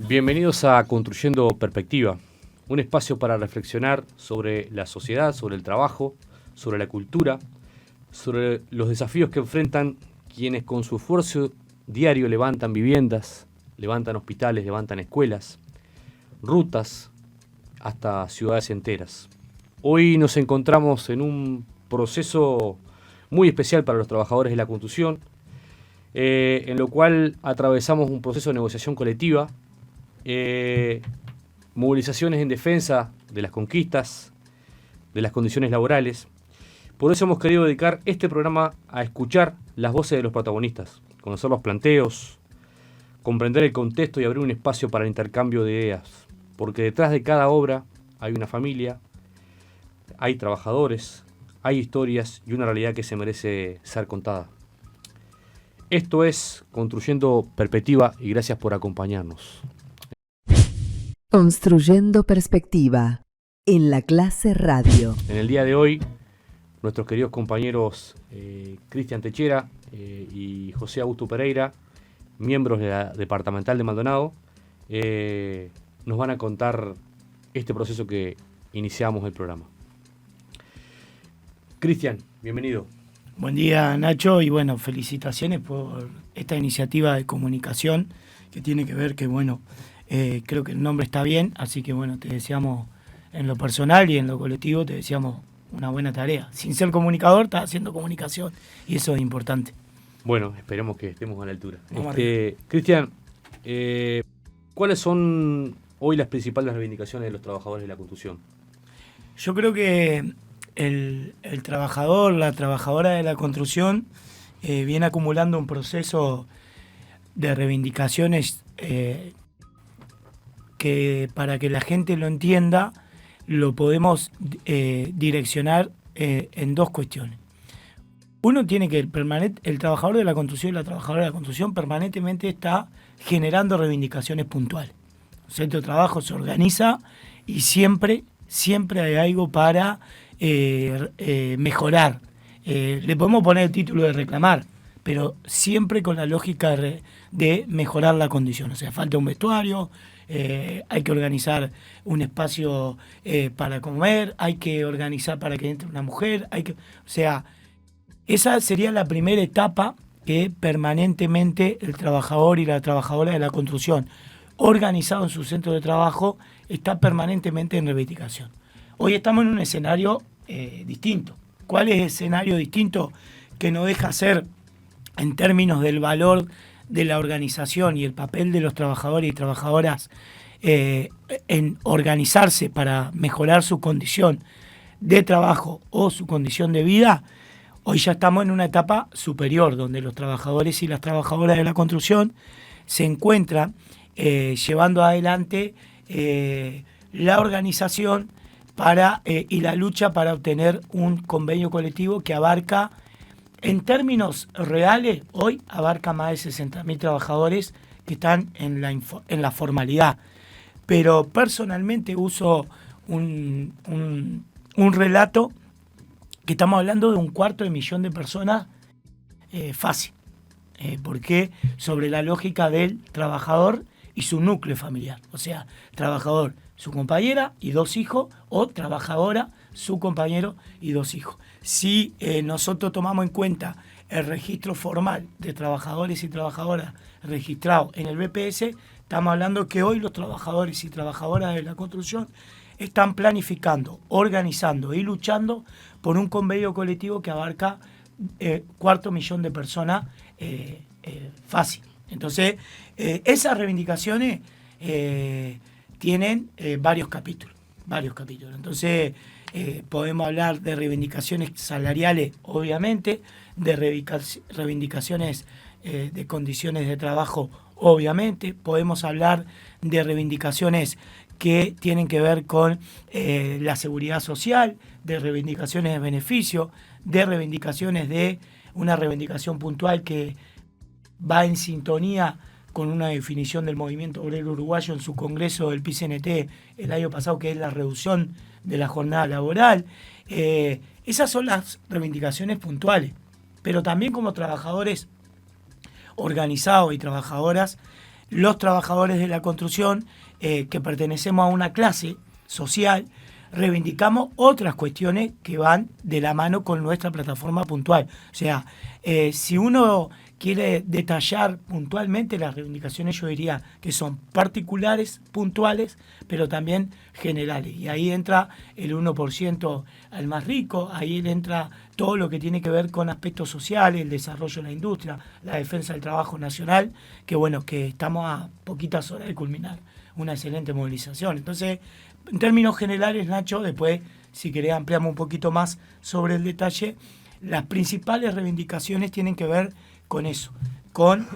Bienvenidos a Construyendo Perspectiva, un espacio para reflexionar sobre la sociedad, sobre el trabajo, sobre la cultura, sobre los desafíos que enfrentan quienes con su esfuerzo diario levantan viviendas, levantan hospitales, levantan escuelas, rutas, hasta ciudades enteras. Hoy nos encontramos en un proceso muy especial para los trabajadores de la construcción, en lo cual atravesamos un proceso de negociación colectiva, movilizaciones en defensa de las conquistas, de las condiciones laborales. Por eso hemos querido dedicar este programa a escuchar las voces de los protagonistas, conocer los planteos, comprender el contexto y abrir un espacio para el intercambio de ideas. Porque detrás de cada obra hay una familia, hay trabajadores, hay historias y una realidad que se merece ser contada. Esto es Construyendo Perspectiva y gracias por acompañarnos. Construyendo Perspectiva en la clase radio. En el día de hoy, nuestros queridos compañeros Cristian Techera y José Augusto Pereira, miembros de la Departamental de Maldonado, nos van a contar este proceso que iniciamos el programa. Cristian, bienvenido. Buen día, Nacho, y bueno, felicitaciones por esta iniciativa de comunicación que tiene que ver que, bueno, creo que el nombre está bien, así que, bueno, te deseamos en lo personal y en lo colectivo, te deseamos una buena tarea. Sin ser comunicador, estás haciendo comunicación y eso es importante. Bueno, esperemos que estemos a la altura. Cristian, ¿cuáles son hoy las principales reivindicaciones de los trabajadores de la construcción? Yo creo que el trabajador, la trabajadora de la construcción viene acumulando un proceso de reivindicaciones que para que la gente lo entienda lo podemos direccionar en dos cuestiones. Uno tiene que el trabajador de la construcción y la trabajadora de la construcción permanentemente está generando reivindicaciones puntuales. El centro de trabajo se organiza y siempre hay algo para mejorar. Le podemos poner el título de reclamar, pero siempre con la lógica de mejorar la condición. O sea, falta un vestuario, hay que organizar un espacio para comer, hay que organizar para que entre una mujer, o sea, esa sería la primera etapa que permanentemente el trabajador y la trabajadora de la construcción, organizado en su centro de trabajo, está permanentemente en reivindicación. Hoy estamos en un escenario distinto. ¿Cuál es el escenario distinto que no deja ser, en términos del valor de la organización y el papel de los trabajadores y trabajadoras en organizarse para mejorar su condición de trabajo o su condición de vida? Hoy ya estamos en una etapa superior, donde los trabajadores y las trabajadoras de la construcción se encuentran llevando adelante la organización y la lucha para obtener un convenio colectivo que abarca, en términos reales, hoy abarca más de 60.000 trabajadores que están en la formalidad. Pero personalmente uso un relato que estamos hablando de 250.000 de personas fácil. Porque sobre la lógica del trabajador y su núcleo familiar. O sea, trabajador, su compañera y 2 hijos, o trabajadora, su compañero y 2 hijos. Si nosotros tomamos en cuenta el registro formal de trabajadores y trabajadoras registrados en el BPS, estamos hablando que hoy los trabajadores y trabajadoras de la construcción están planificando, organizando y luchando por un convenio colectivo que abarca 250.000 de personas fácil. Entonces, esas reivindicaciones tienen varios capítulos. Entonces, podemos hablar de reivindicaciones salariales, obviamente, de reivindicaciones de condiciones de trabajo, obviamente. Podemos hablar de reivindicaciones que tienen que ver con la seguridad social, de reivindicaciones de beneficio, de reivindicaciones de una reivindicación puntual que va en sintonía con una definición del movimiento obrero uruguayo en su congreso del PCNT el año pasado, que es la reducción de la jornada laboral. Esas son las reivindicaciones puntuales, pero también como trabajadores organizados y trabajadoras los trabajadores de la construcción que pertenecemos a una clase social, reivindicamos otras cuestiones que van de la mano con nuestra plataforma puntual. O sea, si uno quiere detallar puntualmente las reivindicaciones, yo diría que son particulares, puntuales, pero también generales. Y ahí entra el 1% al más rico, ahí entra todo lo que tiene que ver con aspectos sociales, el desarrollo de la industria, la defensa del trabajo nacional, que bueno, que estamos a poquitas horas de culminar una excelente movilización. Entonces, en términos generales, Nacho, después, si querés, ampliamos un poquito más sobre el detalle. Las principales reivindicaciones tienen que ver con eso, con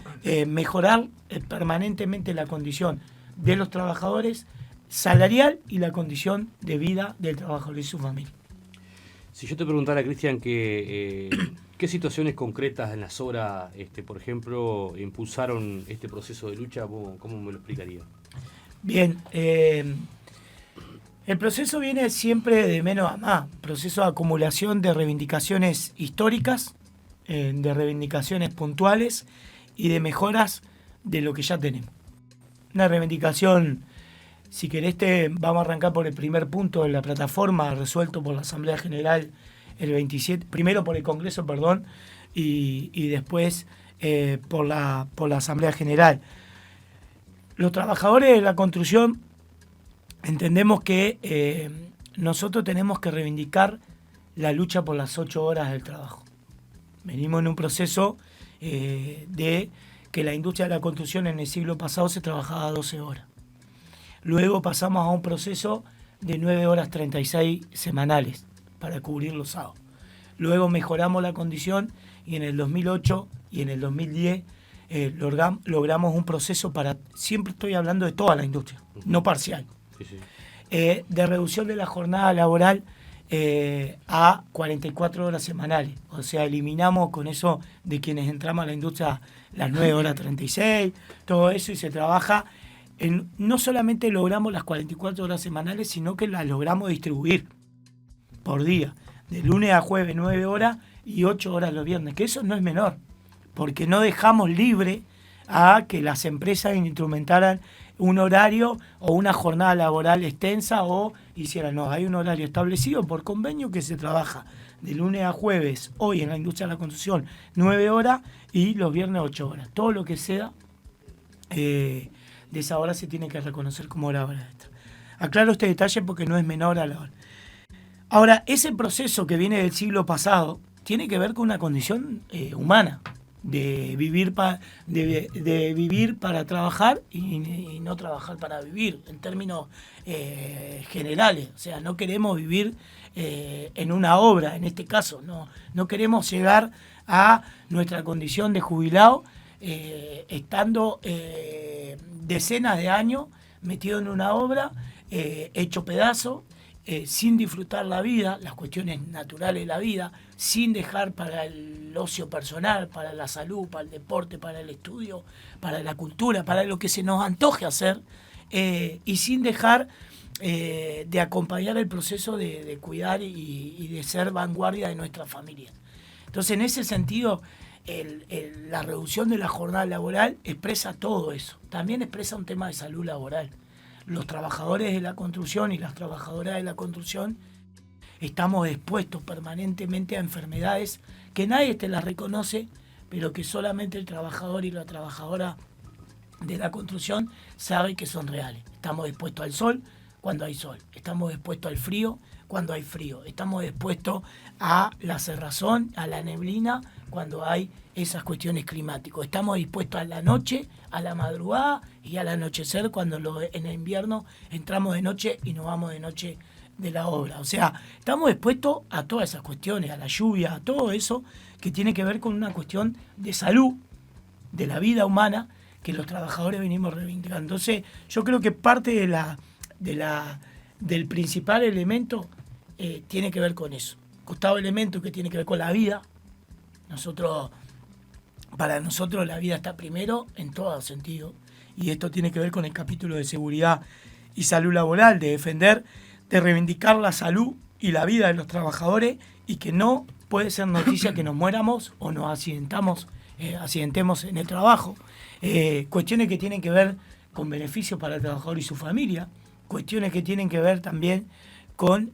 mejorar permanentemente la condición de los trabajadores salarial y la condición de vida del trabajador y su familia. Si yo te preguntara, Cristian, ¿qué situaciones concretas en las obras, por ejemplo, impulsaron este proceso de lucha? ¿Cómo me lo explicaría? Bien, el proceso viene siempre de menos a más, proceso de acumulación de reivindicaciones históricas, de reivindicaciones puntuales y de mejoras de lo que ya tenemos. Una reivindicación, si querés, vamos a arrancar por el primer punto de la plataforma, resuelto por la Asamblea General el 27, primero por el Congreso, perdón, y después por la Asamblea General. Los trabajadores de la construcción entendemos que nosotros tenemos que reivindicar la lucha por las 8 horas del trabajo. Venimos en un proceso de que la industria de la construcción en el siglo pasado se trabajaba 12 horas. Luego pasamos a un proceso de 9 horas 36 semanales para cubrir los sábados. Luego mejoramos la condición y en el 2008 y en el 2010 logramos un proceso para, siempre estoy hablando de toda la industria, no parcial, de reducción de la jornada laboral a 44 horas semanales. O sea, eliminamos con eso de quienes entramos a la industria las 9 horas 36, todo eso, y se trabaja no solamente logramos las 44 horas semanales, sino que las logramos distribuir por día, de lunes a jueves 9 horas y 8 horas los viernes, que eso no es menor, porque no dejamos libre a que las empresas instrumentaran un horario o una jornada laboral extensa o hicieran, no, hay un horario establecido por convenio que se trabaja de lunes a jueves, hoy en la industria de la construcción 9 horas y los viernes 8 horas. Todo lo que sea de esa hora se tiene que reconocer como hora extra. Aclaro este detalle porque no es menor a la hora. Ahora, ese proceso que viene del siglo pasado tiene que ver con una condición humana, de vivir para trabajar y no trabajar para vivir, en términos generales. O sea, no queremos vivir en una obra, en este caso, no queremos llegar a nuestra condición de jubilado estando decenas de años metido en una obra, hecho pedazo, sin disfrutar la vida, las cuestiones naturales de la vida, sin dejar para el ocio personal, para la salud, para el deporte, para el estudio, para la cultura, para lo que se nos antoje hacer, y sin dejar de acompañar el proceso de cuidar y de ser vanguardia de nuestra familia. Entonces, en ese sentido, la reducción de la jornada laboral expresa todo eso. También expresa un tema de salud laboral. Los trabajadores de la construcción y las trabajadoras de la construcción estamos expuestos permanentemente a enfermedades que nadie te las reconoce, pero que solamente el trabajador y la trabajadora de la construcción saben que son reales. Estamos expuestos al sol cuando hay sol, estamos expuestos al frío cuando hay frío, estamos expuestos a la cerrazón, a la neblina cuando hay esas cuestiones climáticas. Estamos dispuestos a la noche, a la madrugada y al anochecer cuando en el invierno entramos de noche y nos vamos de noche de la obra. O sea, estamos expuestos a todas esas cuestiones, a la lluvia, a todo eso que tiene que ver con una cuestión de salud, de la vida humana, que los trabajadores venimos reivindicando. Entonces, yo creo que parte del principal elemento tiene que ver con eso. Octavo elemento que tiene que ver con la vida. Para nosotros la vida está primero en todo sentido, y esto tiene que ver con el capítulo de seguridad y salud laboral, de defender, de reivindicar la salud y la vida de los trabajadores, y que no puede ser noticia que nos muéramos o nos accidentamos accidentemos en el trabajo, cuestiones que tienen que ver con beneficios para el trabajador y su familia, cuestiones que tienen que ver también con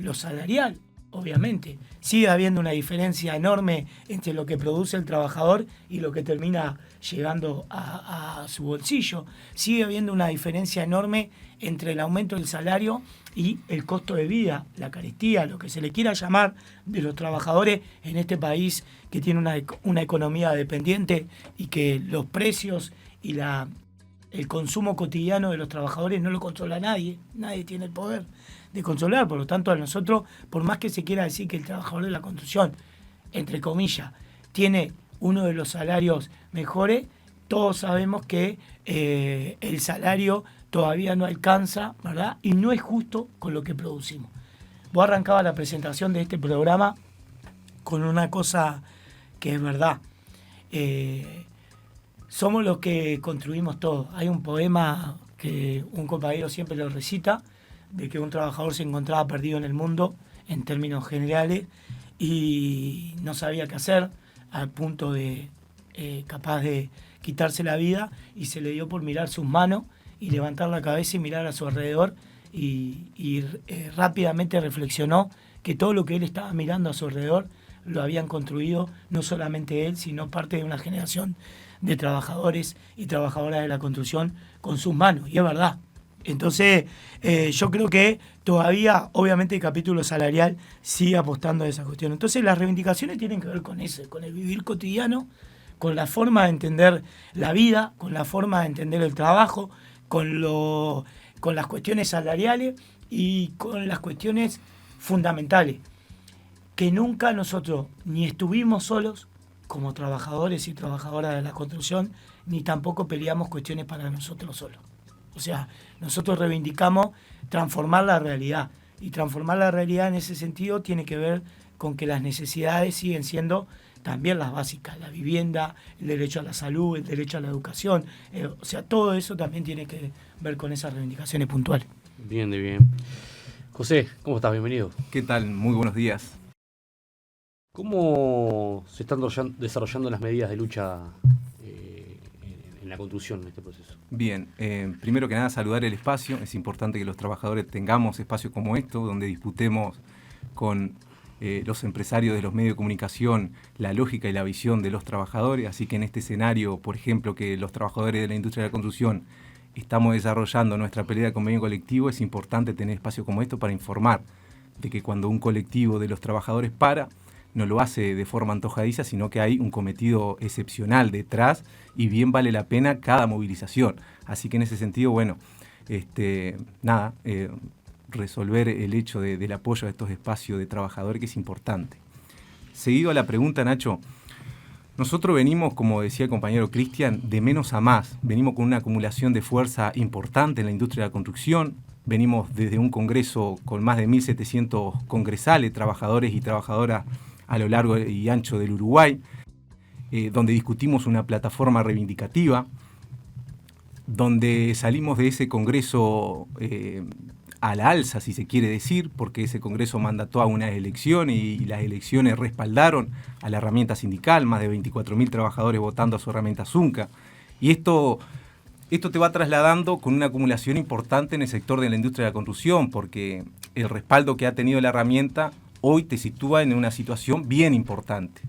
lo salarial, obviamente. Sigue habiendo una diferencia enorme entre lo que produce el trabajador y lo que termina llegando a su bolsillo. Sigue habiendo una diferencia enorme entre el aumento del salario y el costo de vida, la carestía, lo que se le quiera llamar, de los trabajadores en este país que tiene una economía dependiente y que los precios y el consumo cotidiano de los trabajadores no lo controla nadie tiene el poder de controlar. Por lo tanto, a nosotros, por más que se quiera decir que el trabajador de la construcción, entre comillas, tiene uno de los salarios mejores, todos sabemos que el salario todavía no alcanza, ¿verdad? Y no es justo con lo que producimos. Vos arrancaba la presentación de este programa con una cosa que es verdad. Somos los que construimos todo. Hay un poema que un compañero siempre lo recita, de que un trabajador se encontraba perdido en el mundo, en términos generales, y no sabía qué hacer, al punto de capaz de quitarse la vida, y se le dio por mirar sus manos y levantar la cabeza y mirar a su alrededor, y rápidamente reflexionó que todo lo que él estaba mirando a su alrededor lo habían construido no solamente él, sino parte de una generación de trabajadores y trabajadoras de la construcción con sus manos, y es verdad. Entonces, yo creo que todavía, obviamente, el capítulo salarial sigue apostando a esa cuestión. Entonces, las reivindicaciones tienen que ver con eso, con el vivir cotidiano, con la forma de entender la vida, con la forma de entender el trabajo, con las cuestiones salariales y con las cuestiones fundamentales, que nunca nosotros ni estuvimos solos como trabajadores y trabajadoras de la construcción, ni tampoco peleamos cuestiones para nosotros solos. O sea, nosotros reivindicamos transformar la realidad, y transformar la realidad en ese sentido tiene que ver con que las necesidades siguen siendo también las básicas, la vivienda, el derecho a la salud, el derecho a la educación, o sea, todo eso también tiene que ver con esas reivindicaciones puntuales. Bien, de bien. José, ¿cómo estás? Bienvenido. ¿Qué tal? Muy buenos días. ¿Cómo se están desarrollando las medidas de lucha en la construcción en este proceso? Bien, primero que nada saludar el espacio. Es importante que los trabajadores tengamos espacios como esto, donde disputemos con los empresarios de los medios de comunicación la lógica y la visión de los trabajadores. Así que en este escenario, por ejemplo, que los trabajadores de la industria de la construcción estamos desarrollando nuestra pelea de convenio colectivo, es importante tener espacios como esto para informar de que cuando un colectivo de los trabajadores para, no lo hace de forma antojadiza, sino que hay un cometido excepcional detrás y bien vale la pena cada movilización. Así que en ese sentido, bueno, resolver el hecho del apoyo a estos espacios de trabajadores, que es importante. Seguido a la pregunta, Nacho, nosotros venimos, como decía el compañero Cristian, de menos a más. Venimos con una acumulación de fuerza importante en la industria de la construcción. Venimos desde un congreso con más de 1.700 congresales, trabajadores y trabajadoras a lo largo y ancho del Uruguay, donde discutimos una plataforma reivindicativa, donde salimos de ese congreso a la alza, si se quiere decir, porque ese congreso mandató a unas elecciones y las elecciones respaldaron a la herramienta sindical, más de 24.000 trabajadores votando a su herramienta Zunca. Y esto te va trasladando con una acumulación importante en el sector de la industria de la construcción, porque el respaldo que ha tenido la herramienta hoy te sitúa en una situación bien importante,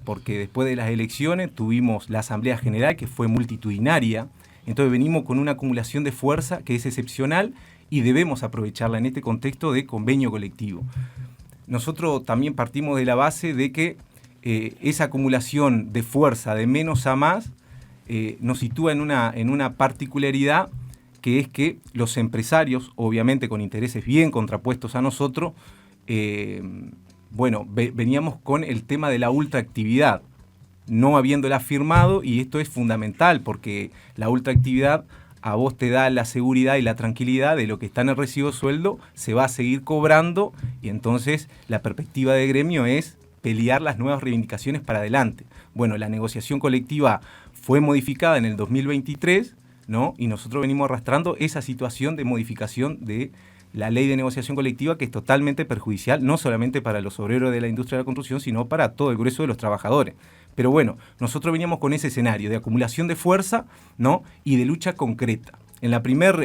porque después de las elecciones tuvimos la Asamblea General, que fue multitudinaria. Entonces venimos con una acumulación de fuerza que es excepcional y debemos aprovecharla en este contexto de convenio colectivo. Nosotros también partimos de la base de que esa acumulación de fuerza de menos a más nos sitúa en una particularidad, que es que los empresarios, obviamente con intereses bien contrapuestos a nosotros, veníamos con el tema de la ultraactividad, no habiéndola firmado, y esto es fundamental porque la ultraactividad a vos te da la seguridad y la tranquilidad de lo que está en el recibo de sueldo, se va a seguir cobrando, y entonces la perspectiva de gremio es pelear las nuevas reivindicaciones para adelante. Bueno, la negociación colectiva fue modificada en el 2023, ¿no? Y nosotros venimos arrastrando esa situación de modificación de la ley de negociación colectiva, que es totalmente perjudicial, no solamente para los obreros de la industria de la construcción, sino para todo el grueso de los trabajadores. Pero bueno, nosotros veníamos con ese escenario de acumulación de fuerza, ¿no?, y de lucha concreta. En la primera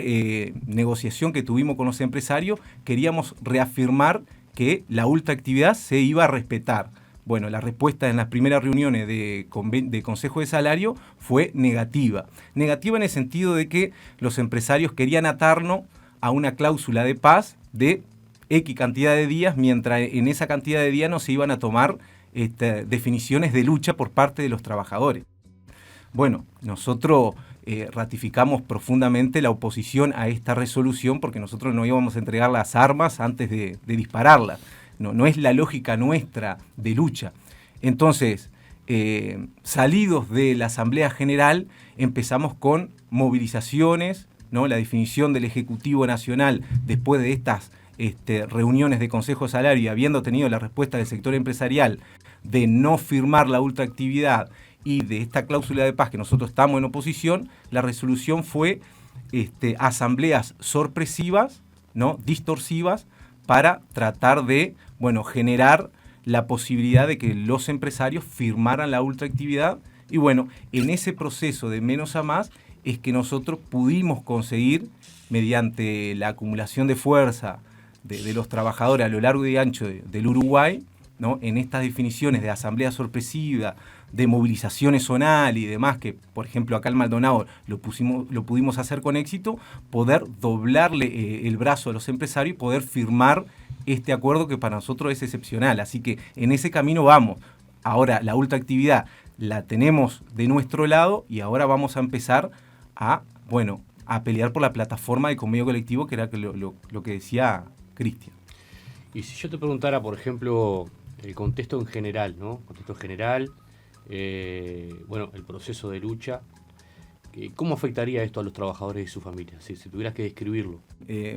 negociación que tuvimos con los empresarios, queríamos reafirmar que la ultraactividad se iba a respetar. Bueno, la respuesta en las primeras reuniones de Consejo de Salario fue negativa. Negativa en el sentido de que los empresarios querían atarnos a una cláusula de paz de X cantidad de días, mientras en esa cantidad de días no se iban a tomar definiciones de lucha por parte de los trabajadores. Bueno, nosotros ratificamos profundamente la oposición a esta resolución, porque nosotros no íbamos a entregar las armas antes de dispararlas. No es la lógica nuestra de lucha. Entonces, salidos de la Asamblea General, empezamos con movilizaciones, ¿no?, la definición del Ejecutivo Nacional después de estas reuniones de Consejo de Salario y habiendo tenido la respuesta del sector empresarial de no firmar la ultraactividad y de esta cláusula de paz que nosotros estamos en oposición, la resolución fue asambleas sorpresivas, ¿no?, distorsivas, para tratar de, bueno, generar la posibilidad de que los empresarios firmaran la ultraactividad. Y bueno, en ese proceso de menos a más es que nosotros pudimos conseguir, mediante la acumulación de fuerza de los trabajadores a lo largo y ancho del Uruguay, ¿no?, en estas definiciones de asamblea sorpresiva, de movilizaciones zonal y demás, que por ejemplo acá en Maldonado lo pudimos hacer con éxito, poder doblarle el brazo a los empresarios y poder firmar este acuerdo que para nosotros es excepcional. Así que en ese camino vamos. Ahora la ultraactividad la tenemos de nuestro lado y ahora vamos a empezar a pelear por la plataforma de convenio colectivo, que era lo que decía Cristian. Y si yo te preguntara, por ejemplo, el contexto en general, ¿no? Contexto general, el proceso de lucha, ¿cómo afectaría esto a los trabajadores y sus familias? Si tuvieras que describirlo.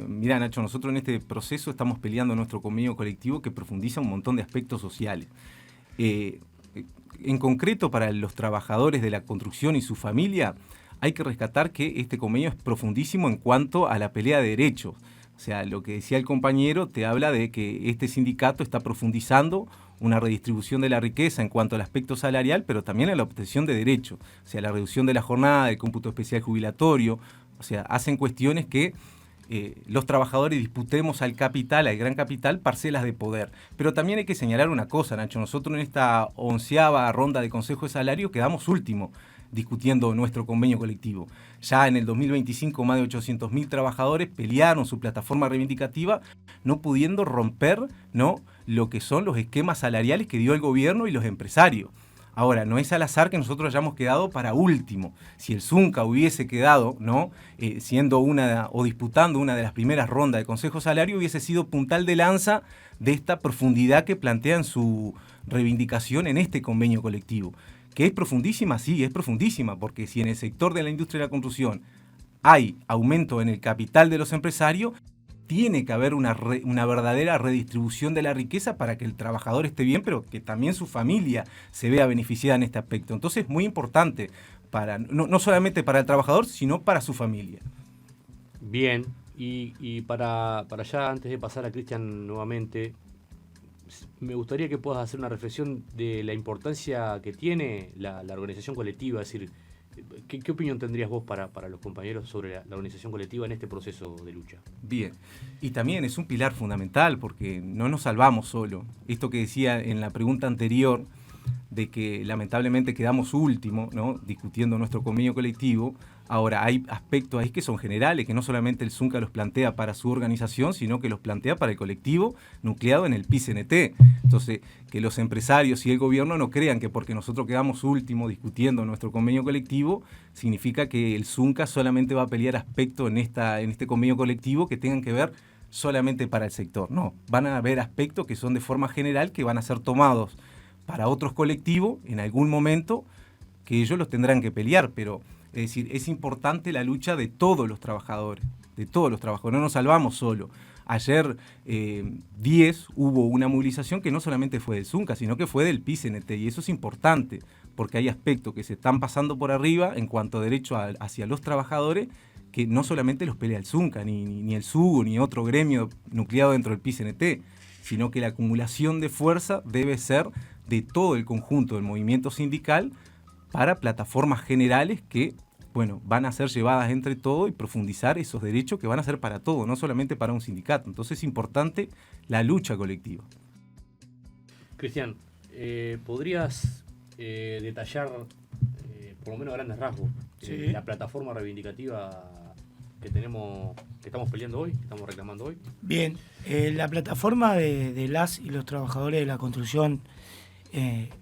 Mirá, Nacho, nosotros en este proceso estamos peleando nuestro convenio colectivo que profundiza un montón de aspectos sociales. En concreto, para los trabajadores de la construcción y su familia, hay que rescatar que este convenio es profundísimo en cuanto a la pelea de derechos. O sea, lo que decía el compañero te habla de que este sindicato está profundizando una redistribución de la riqueza en cuanto al aspecto salarial, pero también a la obtención de derechos. O sea, la reducción de la jornada, el cómputo especial jubilatorio. O sea, hacen cuestiones que los trabajadores disputemos al capital, al gran capital, parcelas de poder. Pero también hay que señalar una cosa, Nacho. Nosotros en esta 11ª ronda de Consejo de Salario quedamos último discutiendo nuestro convenio colectivo. Ya en el 2025 más de 800.000 trabajadores pelearon su plataforma reivindicativa, no pudiendo romper, ¿no?, lo que son los esquemas salariales que dio el gobierno y los empresarios. Ahora, no es al azar que nosotros hayamos quedado para último. Si el Zunca hubiese quedado, ¿no?, siendo disputando una de las primeras rondas de Consejo Salario, hubiese sido puntal de lanza de esta profundidad que plantean su reivindicación en este convenio colectivo. ¿Que es profundísima? Sí, es profundísima, porque si en el sector de la industria de la construcción hay aumento en el capital de los empresarios, tiene que haber una verdadera redistribución de la riqueza para que el trabajador esté bien, pero que también su familia se vea beneficiada en este aspecto. Entonces es muy importante, no solamente para el trabajador, sino para su familia. Bien, y para ya, antes de pasar a Cristian nuevamente, me gustaría que puedas hacer una reflexión de la importancia que tiene la organización colectiva. Es decir, ¿qué opinión tendrías vos para los compañeros sobre la organización colectiva en este proceso de lucha? Bien, y también es un pilar fundamental porque no nos salvamos solo. Esto que decía en la pregunta anterior, de que lamentablemente quedamos último, ¿no?, discutiendo nuestro convenio colectivo. Ahora, hay aspectos ahí que son generales, que no solamente el Zunca los plantea para su organización, sino que los plantea para el colectivo nucleado en el PICNT. Entonces, que los empresarios y el gobierno no crean que porque nosotros quedamos último discutiendo nuestro convenio colectivo, significa que el Zunca solamente va a pelear aspectos en este convenio colectivo que tengan que ver solamente para el sector. No, van a haber aspectos que son de forma general, que van a ser tomados para otros colectivos en algún momento, que ellos los tendrán que pelear, pero es decir, es importante la lucha de todos los trabajadores, no nos salvamos solo. Ayer 10 hubo una movilización que no solamente fue del Zunca, sino que fue del PICNT, y eso es importante, porque hay aspectos que se están pasando por arriba en cuanto a derechos hacia los trabajadores que no solamente los pelea el Zunca, ni el SUGU, ni otro gremio nucleado dentro del PICNT, sino que la acumulación de fuerza debe ser de todo el conjunto del movimiento sindical para plataformas generales que, bueno, van a ser llevadas entre todo y profundizar esos derechos que van a ser para todo, no solamente para un sindicato. Entonces es importante la lucha colectiva. Cristian, ¿podrías detallar, por lo menos a grandes rasgos, la plataforma reivindicativa que estamos peleando hoy, que estamos reclamando hoy? Bien, la plataforma de las y los trabajadores de la construcción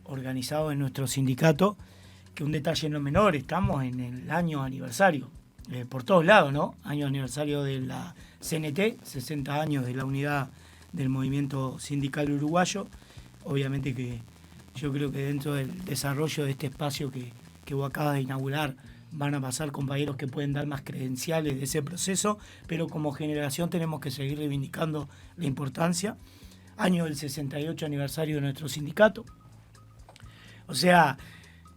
organizados en nuestro sindicato, que un detalle no menor, estamos en el año aniversario, por todos lados, ¿no? Año aniversario de la CNT, 60 años de la unidad del movimiento sindical uruguayo. Obviamente que yo creo que dentro del desarrollo de este espacio que vos acabas de inaugurar van a pasar compañeros que pueden dar más credenciales de ese proceso, pero como generación tenemos que seguir reivindicando la importancia. Año del 68 aniversario de nuestro sindicato. O sea,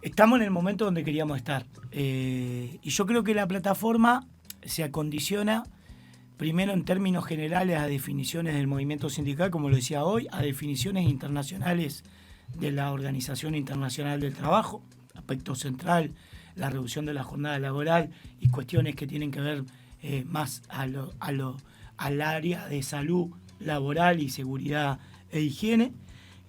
estamos en el momento donde queríamos estar. Y yo creo que la plataforma se acondiciona primero en términos generales a definiciones del movimiento sindical, como lo decía hoy, a definiciones internacionales de la Organización Internacional del Trabajo, aspecto central, la reducción de la jornada laboral y cuestiones que tienen que ver más al área de salud laboral y seguridad e higiene.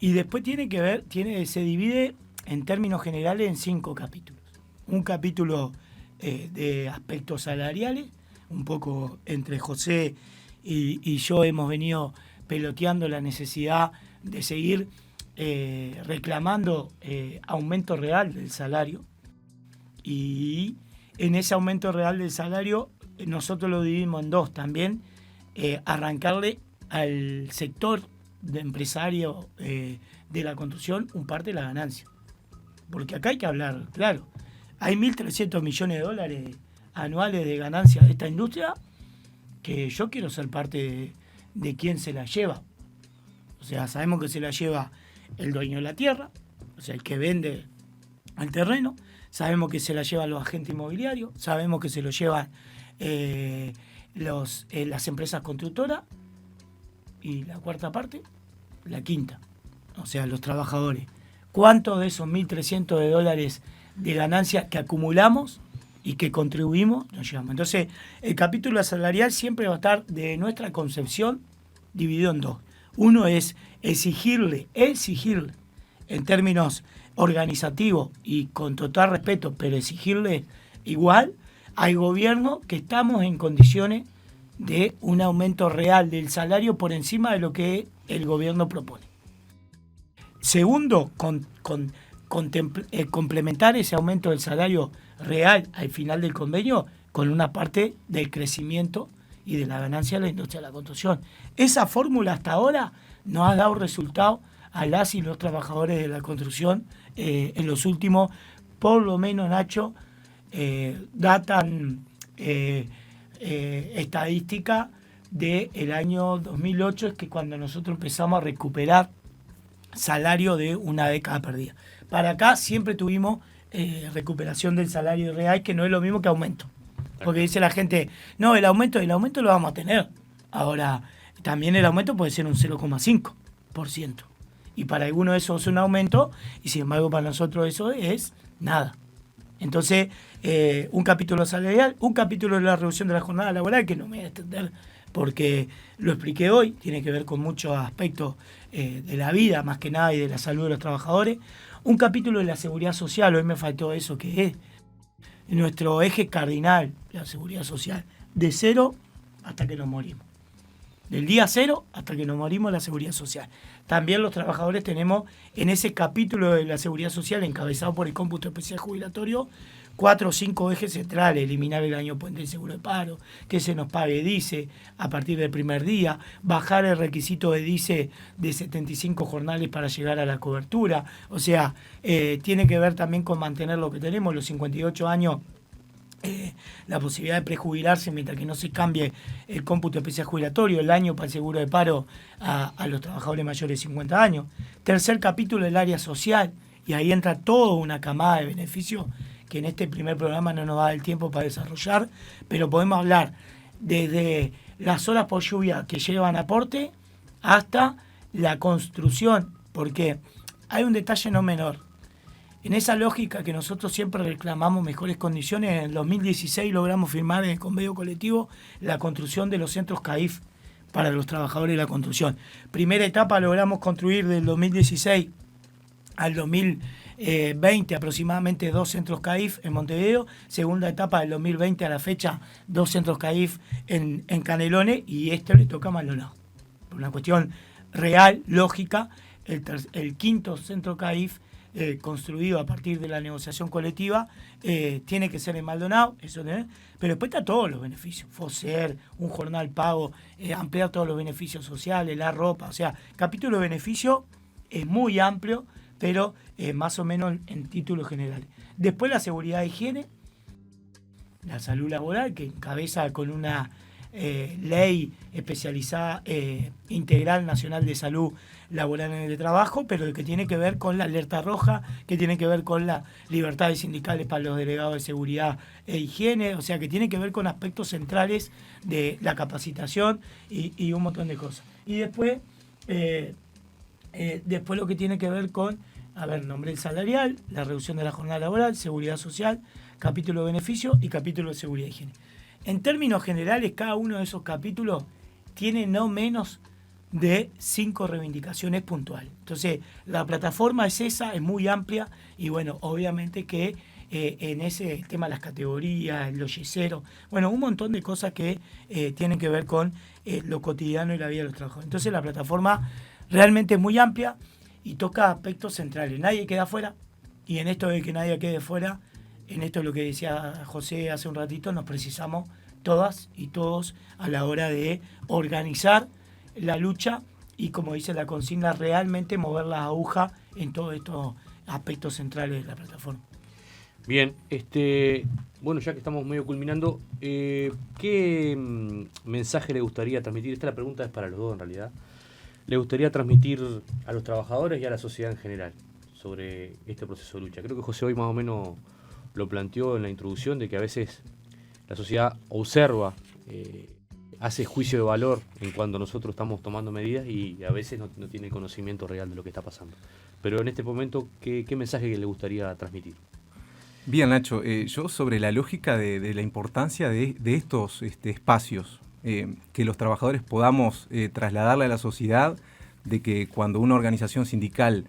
Y después se divide en términos generales en 5 capítulos. Un capítulo de aspectos salariales, un poco entre José y yo hemos venido peloteando la necesidad de seguir reclamando aumento real del salario. Y en ese aumento real del salario nosotros lo dividimos en 2 también, arrancarle al sector de empresario de la construcción un parte de la ganancia. Porque acá hay que hablar, claro, hay 1.300 millones de dólares anuales de ganancia de esta industria que yo quiero ser parte de quién se la lleva. O sea, sabemos que se la lleva el dueño de la tierra, o sea, el que vende el terreno, sabemos que se la llevan los agentes inmobiliarios, sabemos que se lo llevan las empresas constructoras y la cuarta parte, la quinta, o sea, los trabajadores. ¿Cuántos de esos 1.300 de dólares de ganancia que acumulamos y que contribuimos nos llevamos? Entonces, el capítulo salarial siempre va a estar, de nuestra concepción, dividido en 2. Uno es exigirle en términos organizativos y con total respeto, pero exigirle igual al gobierno que estamos en condiciones de un aumento real del salario por encima de lo que el gobierno propone. Segundo, complementar ese aumento del salario real al final del convenio con una parte del crecimiento y de la ganancia de la industria de la construcción. Esa fórmula hasta ahora nos ha dado resultado a las y los trabajadores de la construcción en los últimos, por lo menos, Nacho, datan estadística del año 2008, es que cuando nosotros empezamos a recuperar salario de una década perdida. Para acá siempre tuvimos recuperación del salario real, que no es lo mismo que aumento. Porque dice la gente, no, el aumento lo vamos a tener. Ahora, también el aumento puede ser un 0,5%. Y para algunos eso es un aumento, y sin embargo para nosotros eso es nada. Entonces, un capítulo salarial, un capítulo de la reducción de la jornada laboral, que no me voy a extender porque lo expliqué hoy, tiene que ver con muchos aspectos de la vida, más que nada, y de la salud de los trabajadores. Un capítulo de la seguridad social, hoy me faltó eso, que es nuestro eje cardinal, la seguridad social, de 0 hasta que nos morimos. Del día 0 hasta que nos morimos, la seguridad social. También los trabajadores tenemos en ese capítulo de la seguridad social, encabezado por el cómputo especial jubilatorio, 4 o 5 ejes centrales: eliminar el año puente del seguro de paro, que se nos pague DICE a partir del primer día, bajar el requisito de DICE de 75 jornales para llegar a la cobertura. O sea, tiene que ver también con mantener lo que tenemos, los 58 años, la posibilidad de prejubilarse mientras que no se cambie el cómputo especial jubilatorio, el año para el seguro de paro a los trabajadores mayores de 50 años. Tercer capítulo, el área social, y ahí entra toda una camada de beneficios que en este primer programa no nos da el tiempo para desarrollar, pero podemos hablar desde las horas por lluvia que llevan aporte hasta la construcción, porque hay un detalle no menor. En esa lógica que nosotros siempre reclamamos mejores condiciones, en el 2016 logramos firmar en el convenio colectivo la construcción de los centros CAIF para los trabajadores de la construcción. Primera etapa logramos construir del 2016 al 2020 aproximadamente 2 centros CAIF en Montevideo. Segunda etapa del 2020 a la fecha 2 centros CAIF en Canelones, y esto le toca a Maldonado. Por una cuestión real, lógica, el quinto centro CAIF construido a partir de la negociación colectiva tiene que ser en Maldonado, eso, pero después está todos los beneficios, FOSER, un jornal pago, ampliar todos los beneficios sociales, la ropa, o sea, capítulo de beneficio es muy amplio, pero más o menos en títulos generales. Después la seguridad e higiene, la salud laboral, que encabeza con una ley especializada integral nacional de salud laboral en el trabajo, pero que tiene que ver con la alerta roja, que tiene que ver con las libertades sindicales para los delegados de seguridad e higiene, o sea, que tiene que ver con aspectos centrales de la capacitación y un montón de cosas. Y después lo que tiene que ver con, nombre salarial, la reducción de la jornada laboral, seguridad social, capítulo de beneficio y capítulo de seguridad e higiene. En términos generales, cada uno de esos capítulos tiene no menos de 5 reivindicaciones puntuales. Entonces, la plataforma es esa, es muy amplia, y bueno, obviamente que en ese tema las categorías, los yeseros, bueno, un montón de cosas que tienen que ver con lo cotidiano y la vida de los trabajadores. Entonces, la plataforma realmente es muy amplia y toca aspectos centrales. Nadie queda fuera, y en esto de que nadie quede fuera, en esto es lo que decía José hace un ratito, nos precisamos todas y todos a la hora de organizar la lucha y, como dice la consigna, realmente mover la aguja en todos estos aspectos centrales de la plataforma. Bien, bueno, ya que estamos medio culminando, ¿qué mensaje le gustaría transmitir? Esta la pregunta es para los dos en realidad. ¿Le gustaría transmitir a los trabajadores y a la sociedad en general sobre este proceso de lucha? Creo que José hoy más o menos lo planteó en la introducción, de que a veces la sociedad observa, hace juicio de valor en cuando nosotros estamos tomando medidas, y a veces no tiene conocimiento real de lo que está pasando. Pero en este momento, ¿qué mensaje le gustaría transmitir? Bien, Nacho, yo sobre la lógica de la importancia de estos espacios, que los trabajadores podamos trasladarle a la sociedad, de que cuando una organización sindical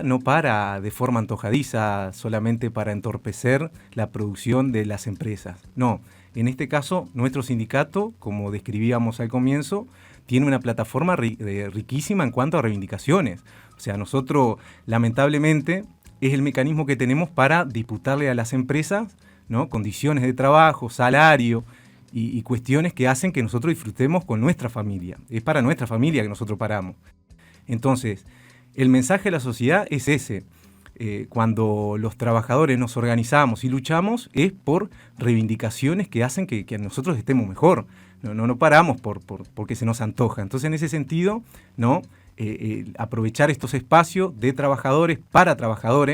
no para de forma antojadiza solamente para entorpecer la producción de las empresas. No, en este caso nuestro sindicato, como describíamos al comienzo, tiene una plataforma riquísima en cuanto a reivindicaciones. O sea, nosotros lamentablemente es el mecanismo que tenemos para disputarle a las empresas, ¿no?, condiciones de trabajo, salario y cuestiones que hacen que nosotros disfrutemos con nuestra familia. Es para nuestra familia que nosotros paramos. Entonces, el mensaje de la sociedad es ese. Cuando los trabajadores nos organizamos y luchamos, es por reivindicaciones que hacen que nosotros estemos mejor. No paramos porque se nos antoja. Entonces, en ese sentido, ¿no?, aprovechar estos espacios de trabajadores,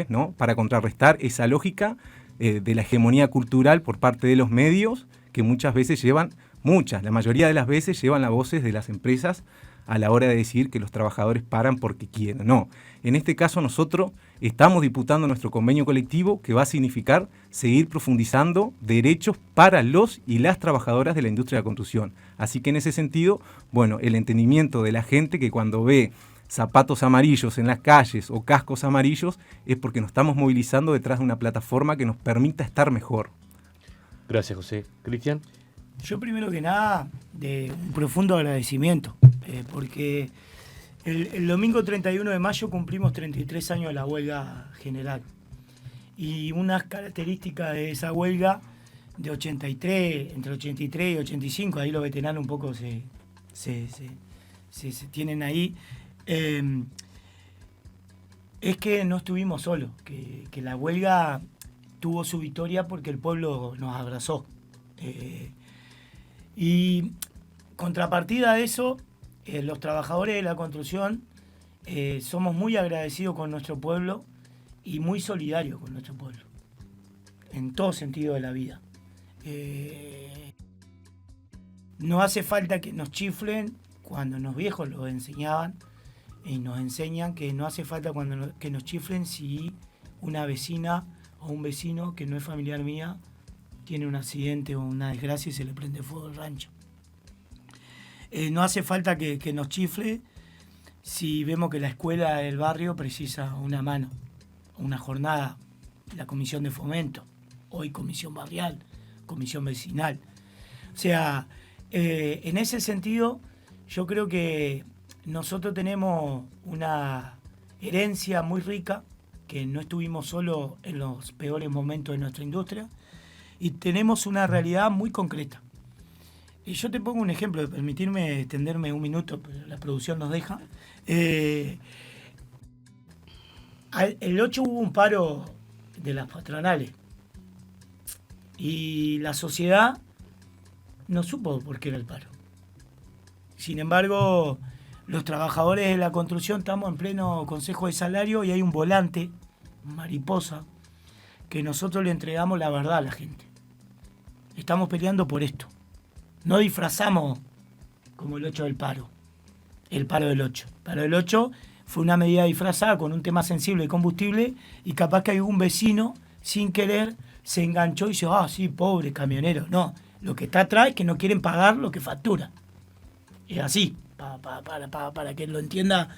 ¿no?, para contrarrestar esa lógica de la hegemonía cultural por parte de los medios, que muchas veces la mayoría de las veces llevan las voces de las empresas a la hora de decir que los trabajadores paran porque quieren. No, en este caso nosotros estamos disputando nuestro convenio colectivo, que va a significar seguir profundizando derechos para los y las trabajadoras de la industria de la construcción. Así que en ese sentido, bueno, el entendimiento de la gente que cuando ve zapatos amarillos en las calles o cascos amarillos es porque nos estamos movilizando detrás de una plataforma que nos permita estar mejor. Gracias, José. Cristian. Yo primero que nada, de un profundo agradecimiento, porque el domingo 31 de mayo cumplimos 33 años de la huelga general. Y unas características de esa huelga de 83, entre 83 y 85, ahí los veteranos un poco se tienen ahí, es que no estuvimos solos, que la huelga tuvo su victoria porque el pueblo nos abrazó. Y contrapartida de eso, los trabajadores de la construcción somos muy agradecidos con nuestro pueblo y muy solidarios con nuestro pueblo. en todo sentido de la vida. No hace falta que nos chiflen cuando los viejos lo enseñaban y nos enseñan que no hace falta que nos chiflen si una vecina o un vecino que no es familiar mía tiene un accidente o una desgracia y se le prende fuego el rancho. No hace falta que nos chifle si vemos que la escuela del barrio precisa una mano, una jornada, la comisión de fomento, hoy comisión barrial, comisión vecinal. O sea, en ese sentido, yo creo que nosotros tenemos una herencia muy rica, que no estuvimos solo en los peores momentos de nuestra industria, y tenemos una realidad muy concreta. Y yo te pongo un ejemplo, de permitirme extenderme un minuto, pero la producción nos deja. El 8 hubo un paro de las patronales y la sociedad no supo por qué era el paro. Sin embargo, los trabajadores de la construcción estamos en pleno consejo de salario y hay un volante, mariposa, que nosotros le entregamos la verdad a la gente. Estamos peleando por esto. No disfrazamos como el 8 del paro, el paro del 8. El paro del 8 fue una medida disfrazada con un tema sensible de combustible y capaz que algún vecino, sin querer, se enganchó y dice, sí, pobre camionero. No, lo que está atrás es que no quieren pagar lo que factura. Es así, para que lo entienda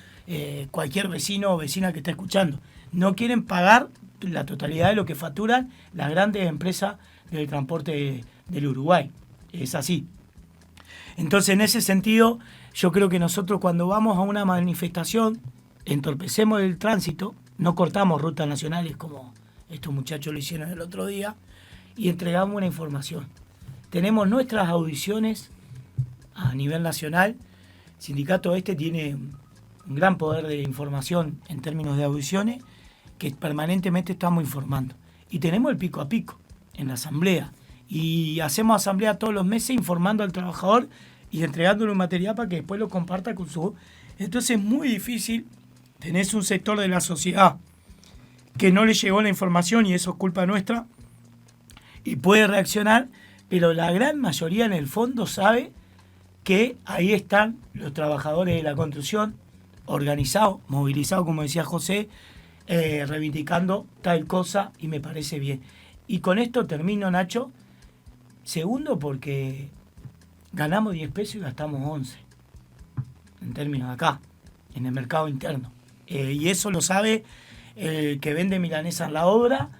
cualquier vecino o vecina que está escuchando. No quieren pagar la totalidad de lo que facturan las grandes empresas del transporte del Uruguay. Es así. Entonces, en ese sentido, yo creo que nosotros cuando vamos a una manifestación, entorpecemos el tránsito, no cortamos rutas nacionales como estos muchachos lo hicieron el otro día, y entregamos una información. Tenemos nuestras audiciones a nivel nacional. El sindicato tiene un gran poder de información en términos de audiciones, que permanentemente estamos informando. Y tenemos el pico a pico en la asamblea. Y hacemos asamblea todos los meses informando al trabajador y entregándole un material para que después lo comparta con su... Entonces es muy difícil. Tenés un sector de la sociedad que no le llegó la información y eso es culpa nuestra y puede reaccionar, pero la gran mayoría en el fondo sabe que ahí están los trabajadores de la construcción organizados, movilizados, como decía José, reivindicando tal cosa y me parece bien. Y con esto termino, Nacho. Segundo, porque ganamos 10 pesos y gastamos 11, en términos de acá, en el mercado interno. Y eso lo sabe el que vende milanesa en la obra,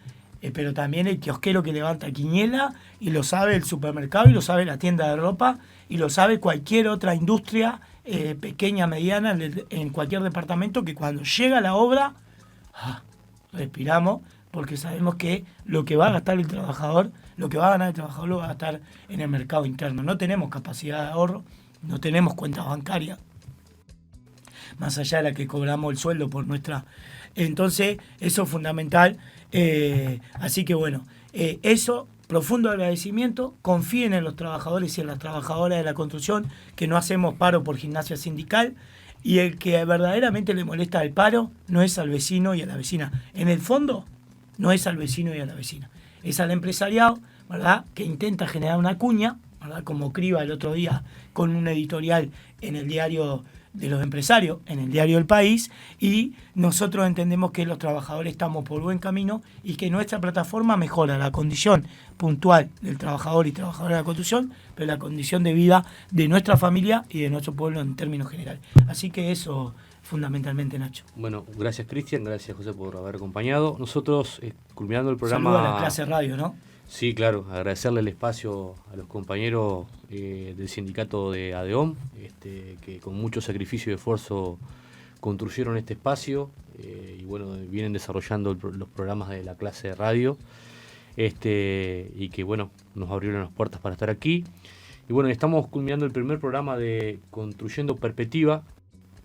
pero también el kiosquero que levanta quiniela, y lo sabe el supermercado, y lo sabe la tienda de ropa, y lo sabe cualquier otra industria, pequeña, mediana, en cualquier departamento, que cuando llega la obra, respiramos, porque sabemos que lo que va a gastar el trabajador, lo que va a ganar el trabajador lo va a gastar en el mercado interno. No tenemos capacidad de ahorro, no tenemos cuentas bancarias, más allá de la que cobramos el sueldo por nuestra... Entonces, eso es fundamental. Así que bueno, eso, profundo agradecimiento, confíen en los trabajadores y en las trabajadoras de la construcción, que no hacemos paro por gimnasia sindical, y el que verdaderamente le molesta el paro no es al vecino y a la vecina. En el fondo, no es al vecino y a la vecina. Es al empresariado, ¿verdad?, que intenta generar una cuña, ¿verdad?, como Criba el otro día con un editorial en el diario de los empresarios, en el diario El País, y nosotros entendemos que los trabajadores estamos por buen camino y que nuestra plataforma mejora la condición puntual del trabajador y trabajadora de la construcción, pero la condición de vida de nuestra familia y de nuestro pueblo en términos generales. Así que eso fundamentalmente, Nacho. Bueno, gracias Cristian, gracias José por haber acompañado. Nosotros, culminando el programa... Saludos a la clase radio, ¿no? Sí, claro, agradecerle el espacio a los compañeros del sindicato de ADEOM, que con mucho sacrificio y esfuerzo construyeron este espacio y bueno, vienen desarrollando los programas de la clase de radio, y que bueno, nos abrieron las puertas para estar aquí. Y bueno, estamos culminando el primer programa de Construyendo Perspectiva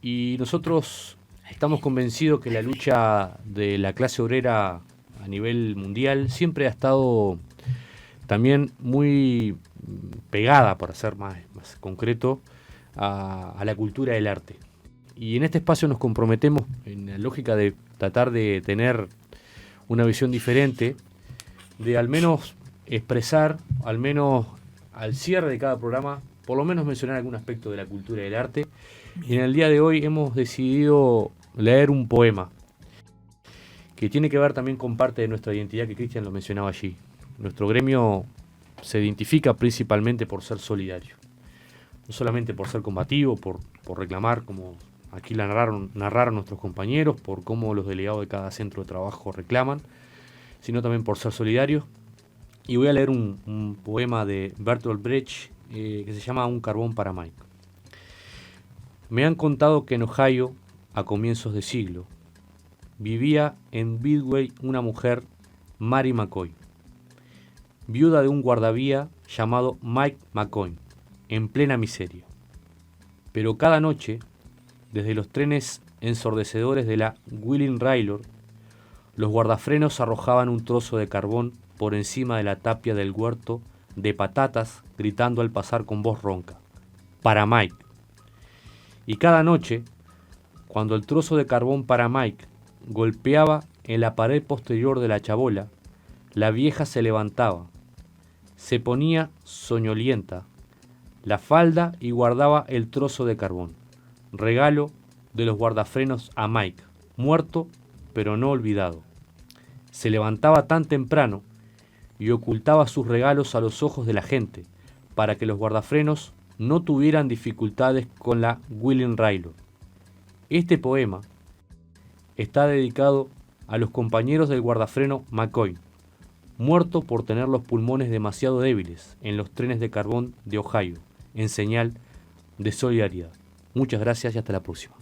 y nosotros estamos convencidos que la lucha de la clase obrera a nivel mundial siempre ha estado también muy pegada, por ser más concreto, a la cultura del arte. Y en este espacio nos comprometemos en la lógica de tratar de tener una visión diferente de al menos expresar, al menos al cierre de cada programa, por lo menos mencionar algún aspecto de la cultura y del arte. Y en el día de hoy hemos decidido leer un poema que tiene que ver también con parte de nuestra identidad, que Cristian lo mencionaba allí. Nuestro gremio se identifica principalmente por ser solidario, no solamente por ser combativo, por reclamar, como aquí la narraron nuestros compañeros, por cómo los delegados de cada centro de trabajo reclaman, sino también por ser solidarios. Y voy a leer un poema de Bertolt Brecht que se llama Un carbón para Mike. Me han contado que en Ohio, a comienzos de siglo, vivía en Bidwell una mujer, Mary McCoy, viuda de un guardavía llamado Mike McCoy, en plena miseria. Pero cada noche, desde los trenes ensordecedores de la Wheeling Railroad, los guardafrenos arrojaban un trozo de carbón por encima de la tapia del huerto de patatas, gritando al pasar con voz ronca: para Mike. Y cada noche, cuando el trozo de carbón para Mike golpeaba en la pared posterior de la chabola, la vieja se levantaba, se ponía soñolienta la falda y guardaba el trozo de carbón, regalo de los guardafrenos a Mike, muerto pero no olvidado. Se levantaba tan temprano y ocultaba sus regalos a los ojos de la gente, para que los guardafrenos no tuvieran dificultades con la Wheeling Railroad. Este poema está dedicado a los compañeros del guardafreno McCoy, muerto por tener los pulmones demasiado débiles en los trenes de carbón de Ohio, en señal de solidaridad. Muchas gracias y hasta la próxima.